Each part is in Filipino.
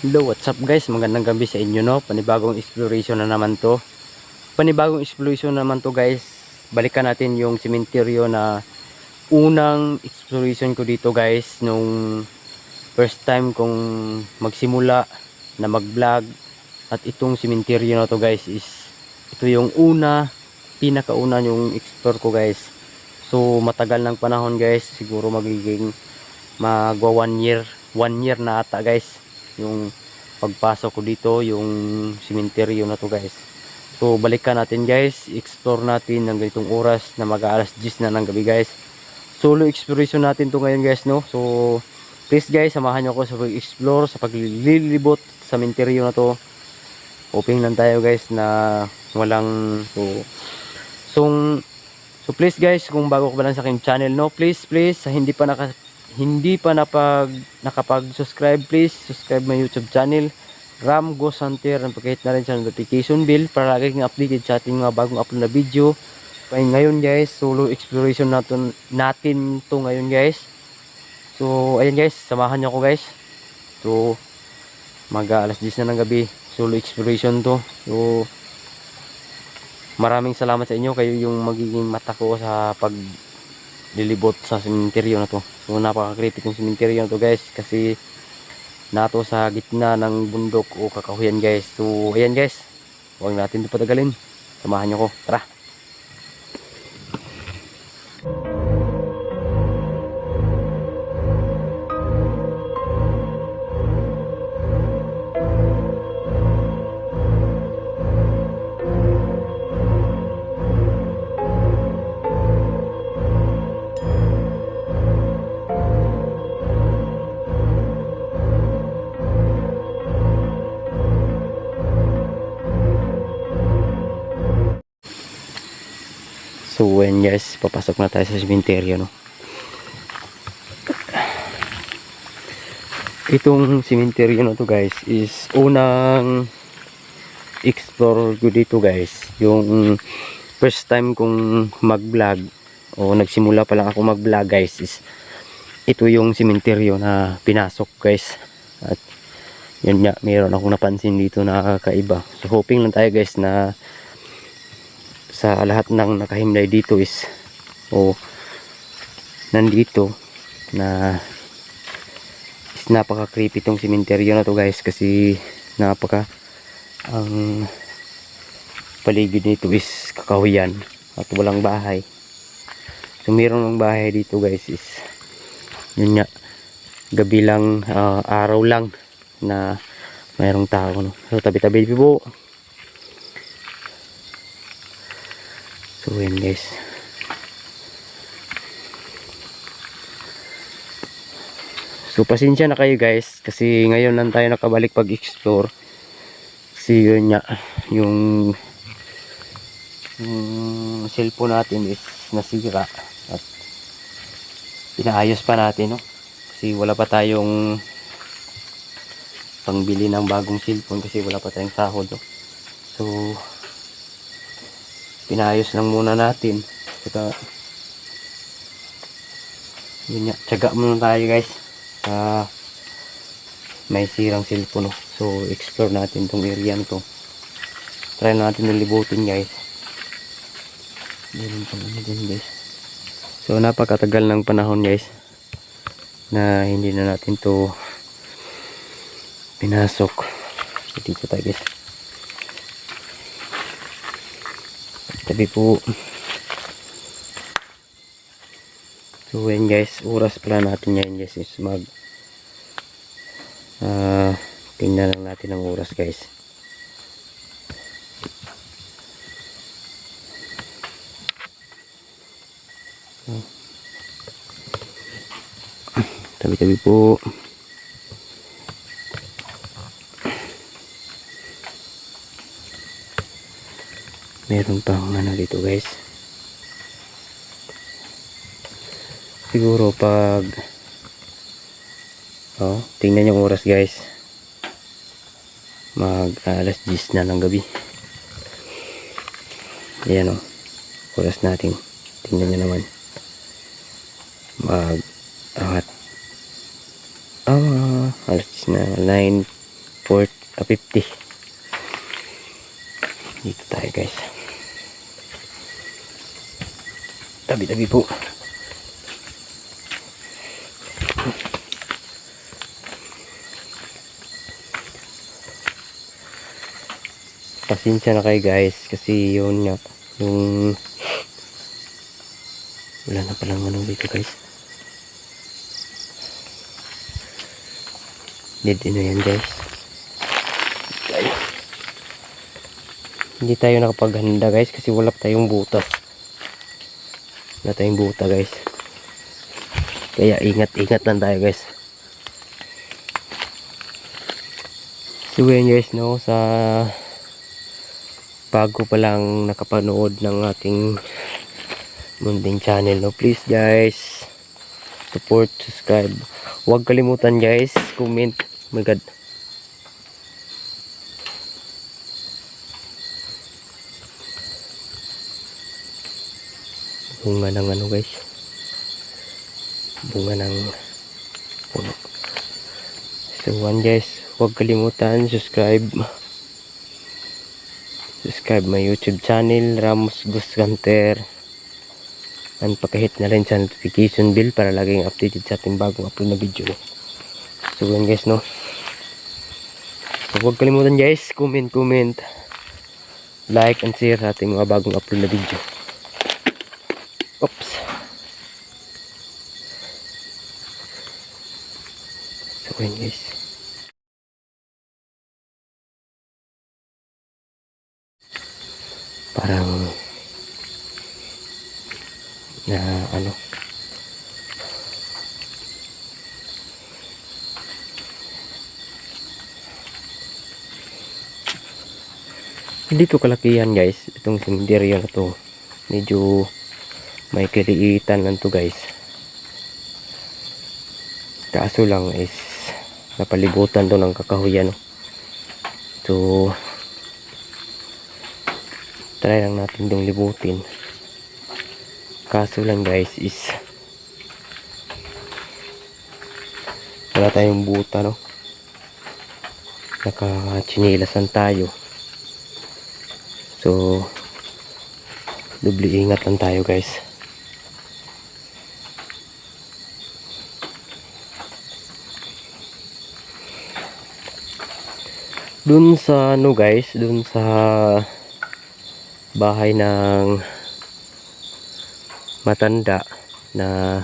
Hello, what's up guys? Magandang gabi sa inyo, no? Panibagong exploration na naman to. Panibagong exploration naman to guys. Balikan natin yung sementeryo na unang exploration ko dito guys. Nung first time kong magsimula na mag-vlog. At itong sementeryo na to guys is ito yung pinakauna yung explore ko guys. So matagal ng panahon guys. Siguro magiging magwa 1 year. 1 year na ata guys. Yung pagpasok ko dito, yung sementeryo na to guys. So balikan natin guys, explore natin ng ganitong oras na mag-aalas 10 na ng gabi guys. Solo exploration natin to ngayon guys, no. So please guys, samahan nyo ako sa pag-explore, sa paglilibot sa sementeryo na to. Hoping lang tayo guys na walang so please guys, kung bago ka pa lang sa aking channel, no, please sa hindi pa nakapag-subscribe, please subscribe my YouTube channel Ram Ghost Hunter, and pakihit na rin sa notification bell para lagi kang updated sa ating mga bagong upload na video. Kaya ngayon guys, solo exploration natin to ngayon guys. So ayan guys, samahan niyo ako guys. So mag-alas 10 na ng gabi, solo exploration to. So maraming salamat sa inyo, kayo yung magiging mata ko sa paglilibot sa sementeryo na to. So napaka-creepy tong sementeryo na to guys, kasi nato sa gitna ng bundok o kakahuyan guys. So ayan guys, huwag natin ito patagalin, samahan nyo ko, tara. So when guys, papasok na tayo sa sementeryo, no. Itong sementeryo na to guys is unang explore ko dito guys. Yung first time kong mag-vlog o nagsimula pa lang ako mag-vlog guys, is ito yung sementeryo na pinasok guys. At yun nga, mayroon akong napansin dito na kakaiba. So hoping lang tayo guys na sa lahat ng nakahimlay dito is nandito na is napaka creepy tong sementeryo na to guys, kasi ang paligid nito is kakahuyan at walang bahay. So mayroon ng bahay dito guys, is yun nga, gabi lang, araw lang na mayroong tao, no? So tabi-tabi po. So yun guys, so pasensya na kayo guys, kasi ngayon lang tayo nakabalik pag-explore. Kasi yun nga, yung cellphone natin is nasira at pinaayos pa natin, no? Kasi wala pa tayong pangbili ng bagong cellphone, kasi wala pa tayong sahod, no? So pinayos lang muna natin. Saka yun nga, tiyaga muna tayo guys sa may sirang cellphone, no? So explore natin tong area nito, try natin nilibutin guys. Ganun pa naman guys. So napakatagal ng panahon guys na hindi na natin to pinasok. So, dito tayo guys, tabi po. So yan guys, oras pala natin ngayon guys is tingnan lang natin ang oras guys. Tabi-tabi po. Meron pang ano dito guys. Siguro pag tingnan yung oras guys, mag alas 10 na ng gabi. Ayan oras natin, tingnan nyo naman, mag alas 10 na, 50. Dito tayo guys. Tabi-tabi po. Pasensya na kayo guys kasi yun nga yung wala na palang ano dito guys. Dead end yan guys. Hindi tayo nakapaghanda guys kasi wala tayong butas. Wala tayong buta guys. Kaya ingat-ingat lang tayo guys. So yun guys no, sa bago pa lang nakapanood ng ating munting channel no, please guys support, subscribe, huwag kalimutan guys comment. Oh my god, bunga ng ano guys, bunga ng puno. So one guys, huwag kalimutan subscribe my YouTube channel Ramos Gus Hunter, and pakihit na rin sa notification bell para laging updated sa ating bagong upload na video. So yun guys no, so huwag kalimutan guys comment, like and share sa ating mga bagong upload na video. Oops. So yun guys, parang na ano, hindi to kalakihan guys itong cemetery na to, medyo may kaliitan lang to guys, kaso lang is napalibutan to ng kakahuyan no? So try lang natin itong libutin, kaso lang guys is wala tayong buta no, naka-chinilasan tayo, so doble ingat lang tayo guys. Dun sa ano guys, dun sa bahay ng matanda na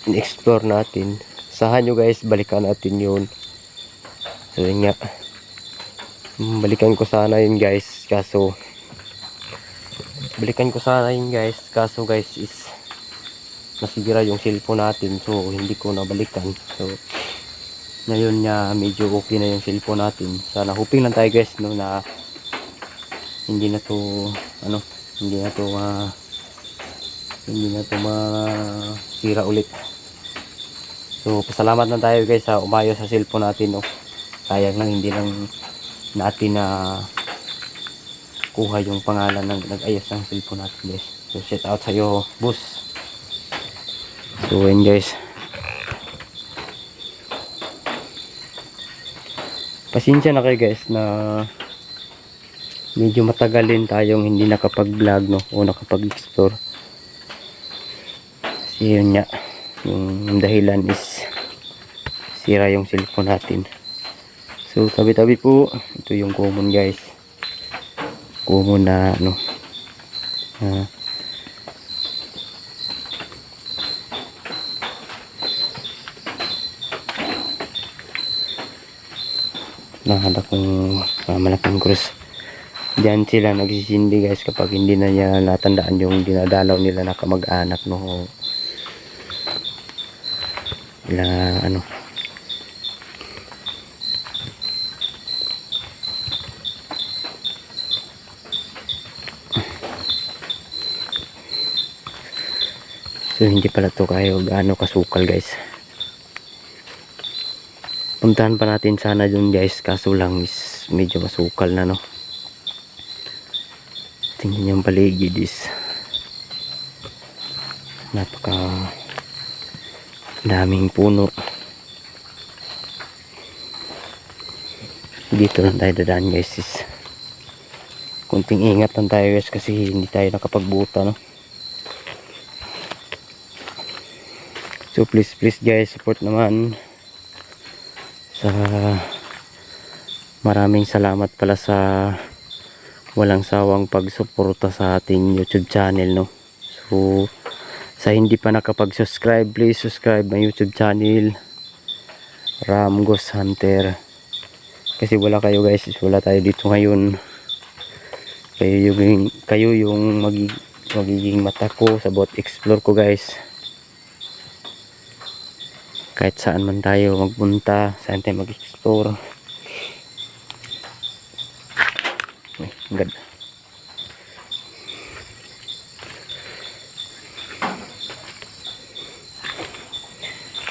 in-explore natin, sahan nyo guys, balikan natin yun. So yun nga, balikan ko sana yun guys, kaso guys is nasira yung cellphone natin, so hindi ko nabalikan. So ngayon nga medyo okay na yung cellphone natin, sana hoping lang tayo guys no na hindi na to ano, hindi na to masira ulit. So pasalamat lang tayo guys sa umayos sa cellphone natin no, sayang lang hindi lang natin na kuha yung pangalan ng nag-ayos ng cellphone natin guys. So shout out sa iyo boss. So yun guys, pasensya na kayo guys na medyo matagalin tayong hindi nakapag-vlog no, o nakapag-explore. Kasi yun nga, yung dahilan is sira yung cellphone natin. So tabi-tabi po, ito yung common guys, common na ano, nakada kong malaking krus. Diyan sila nagsisindi guys kapag hindi na niya natandaan yung dinadalaw nila na kamag-anak no, na ano. So hindi pala to kayo gaano kasukal guys. Puntahan pa natin sana dun guys, kaso lang is medyo masukal na no. Tingnan yung paligid is napaka daming puno. Dito lang tayo dadaan guys. Kunting ingat lang tayo guys kasi hindi tayo nakapagbuta, no. So please guys, support naman. Maraming salamat pala sa walang sawang pagsuporta sa ating YouTube channel, no. So sa hindi pa nakapag-subscribe, please subscribe my YouTube channel, Ram Ghost Hunter. Kasi wala kayo guys, wala tayo dito ngayon. Kayo yung magiging mata ko sa bawat explore ko guys. Kahit saan man tayo magpunta, saan tayo mag-explore. Ang ganda.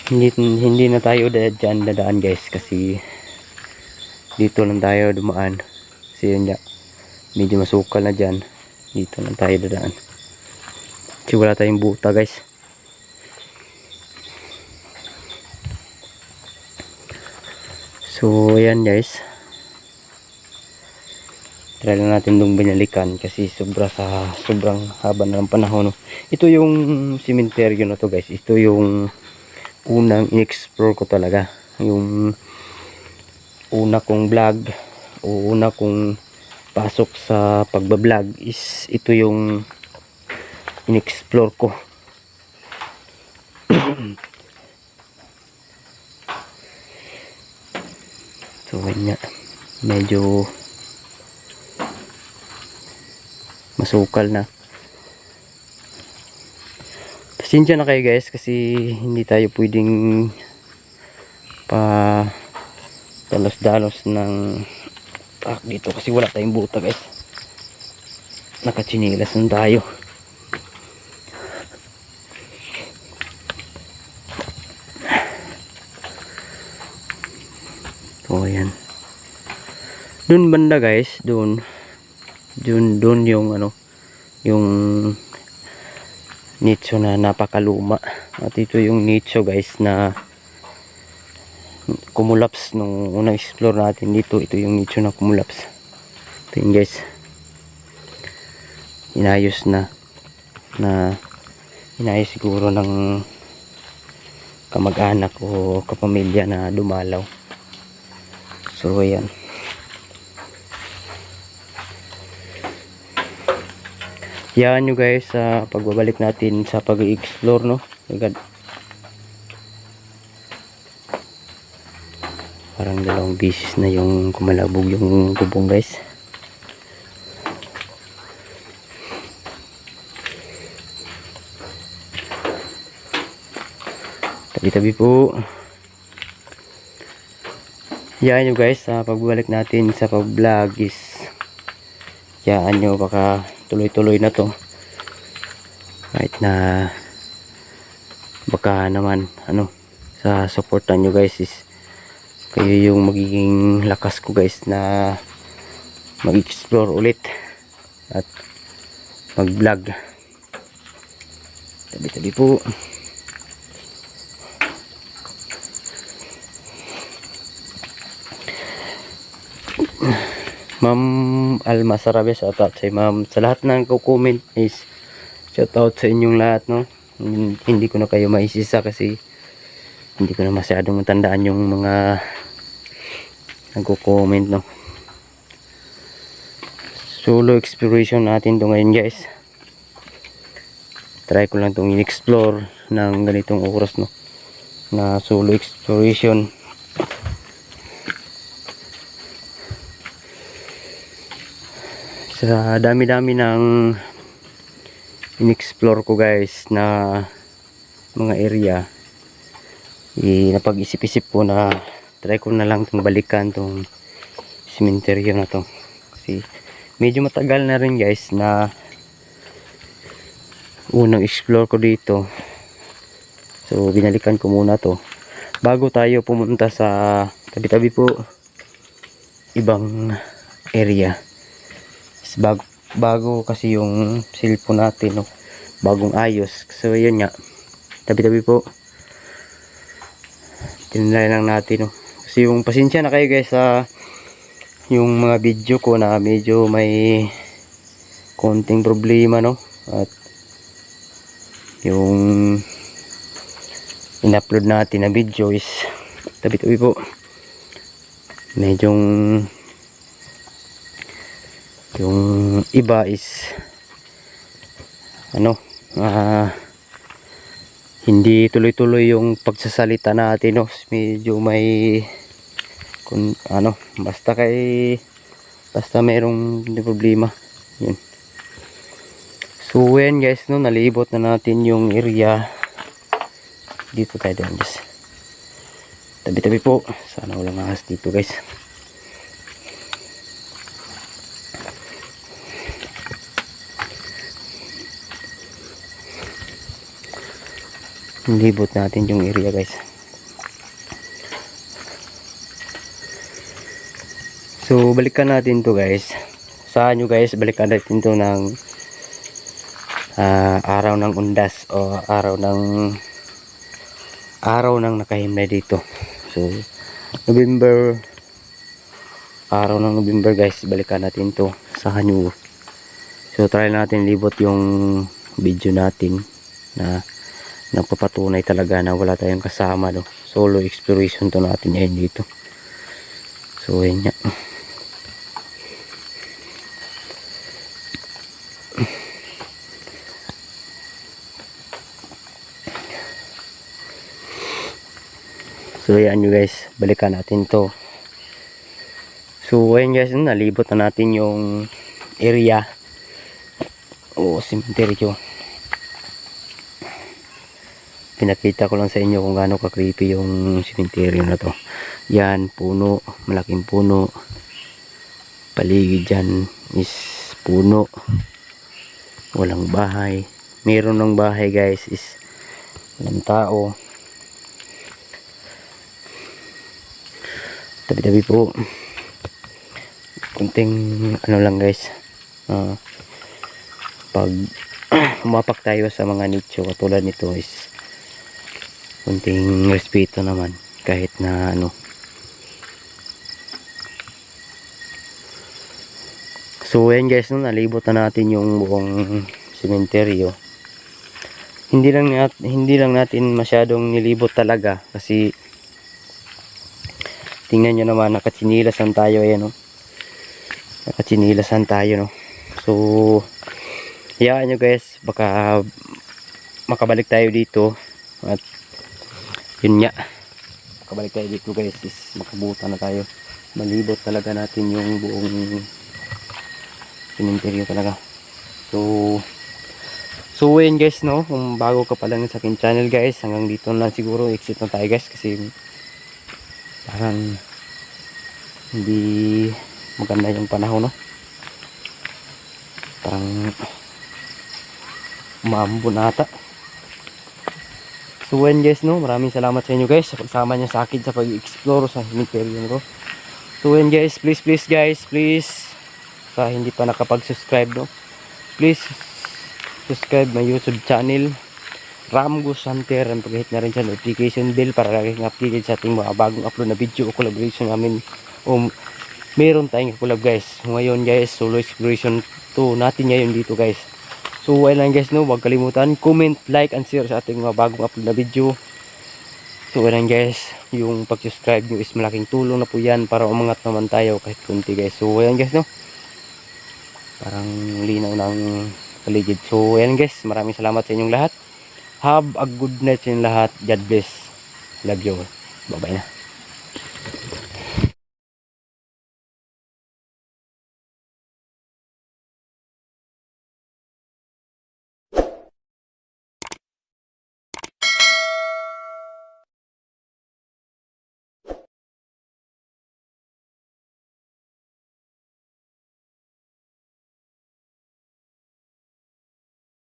Hindi na tayo dyan dadaan guys kasi dito lang tayo dumaan. Kasi yun ya, medyo masukal na dyan. Dito lang tayo dadaan. Kasi wala tayong buta guys. So ayan guys, try lang natin dong binalikan kasi sobrang haba na ng panahon, no? Ito yung cemetery na to guys. Ito yung unang in-explore ko talaga, yung una kong vlog o una kong pasok sa pagbablog is ito yung in-explore ko. So yun nga, medyo masukal na. Pasensya na kayo guys kasi hindi tayo pwedeng pa dalos-dalos ng dito kasi wala tayong buta guys. Nakatsinilas lang tayo. So ayan, dun banda guys, dun yung yung nicho na napakaluma. At ito yung nicho guys na kumulaps nung unang explore natin dito. Ito yung nicho na kumulaps. Ito yun guys, inayos siguro ng kamag-anak o kapamilya na dumalaw. So ayan, yan nyo guys sa pagbabalik natin sa pag-explore, no. Agad parang dalawang beses na yung kumalabog yung gubong guys. Tabi-tabi po. Yan nyo guys sa pagbabalik natin sa pag-vlog is yan nyo, baka tuloy-tuloy na to. Kahit na baka naman sa supportan nyo guys is kayo yung magiging lakas ko guys na mag-explore ulit at mag-vlog. Tabi-tabi po. Ma'am Alma Sarabe, shout out sa ma'am. Sa lahat ng comment is shout out sa inyong lahat, no. Hindi ko na kayo maisisa kasi hindi ko na masyadong matandaan yung mga nagko-comment, no. Solo exploration natin to ngayon guys. Try ko lang tong in-explore ng ganitong oras, no, na solo exploration. Sa dami-dami ng in-explore ko guys na mga area, napag-isip-isip ko na try ko na lang itong balikan tong cemetery na to kasi medyo matagal na rin guys na unang explore ko dito. So binalikan ko muna to bago tayo pumunta sa tabi-tabi po ibang area. Bago kasi yung cellphone natin, no, bagong ayos. So yun nga, tabi-tabi po, tinry lang natin, no. Kasi yung pasensya na kayo guys sa yung mga video ko na medyo may konting problema, no? At yung in-upload natin na video is tabi-tabi po, medyo yung iba is ano, hindi tuloy-tuloy yung pagsasalita natin, no? Medyo may kung ano, basta merong problema yun. So yan guys, no, nalibot na natin yung area dito tayo din guys, tabi-tabi po, sana walang ahas dito guys. Nilibot natin yung area guys. So balikan natin to guys. Saan nyo guys, balikan natin to ng araw ng undas o araw ng nakahimlay dito. So araw ng November guys, balikan natin to. Saan nyo. So try natin libot yung video natin na nagpapatunay talaga na wala tayong kasama, no? Solo exploration to natin ngayon dito. So yun nga. So ayan nyo guys, balikan natin to. So ayan guys, nalibot na natin yung area o cemetery. Pinakita ko lang sa inyo kung gaano ka creepy yung cemetery na to. Yan, puno, malaking puno. Paligid dyan is puno, walang bahay. Meron ng bahay guys is walang tao. Tabi-tabi po, kunting ano lang guys, pag umapak tayo sa mga nicho katulad nito is kunting respeto naman kahit na ano. So ayan guys, no, nalibot na natin yung buong sementeryo. Hindi lang natin masyadong nilibot talaga kasi tingnan nyo naman, nakatsinilasan tayo. Ayan, no? Nakatsinilasan tayo, no? So hayaan nyo guys, baka makabalik tayo dito. At yun nga, makabalik tayo dito guys, is makabutan na tayo. Malibot talaga natin yung buong cementerio talaga. So yun guys, no? Kung bago ka pa lang sa akin channel guys, hanggang dito na siguro, exit na tayo guys kasi parang hindi maganda yung panahon, no? Parang umambon ata. So yun guys, no, maraming salamat sa inyo guys sa pagsama nyo sa akin sa pag-explore sa cemetery ko. So yun guys, please guys, sa hindi pa nakapag-subscribe, no, please subscribe my YouTube channel Ramgus Hunter, and pag-hit na rin sa notification bell para lagi kang updated sa ating mga bagong upload na video o collaboration namin o meron tayong collab guys. Ngayon guys, solo exploration to natin ngayon dito guys. So wala lang guys, no, huwag kalimutan comment, like and share sa ating mga bagong upload na video. So wala lang guys, yung pag-subscribe nyo is malaking tulong na po yan para umangat naman tayo kahit kunti guys. So wala guys, no, parang linaw ng paligid. So ayan guys, maraming salamat sa inyong lahat. Have a good night sa inyong lahat. God bless. Love you. Bye bye na.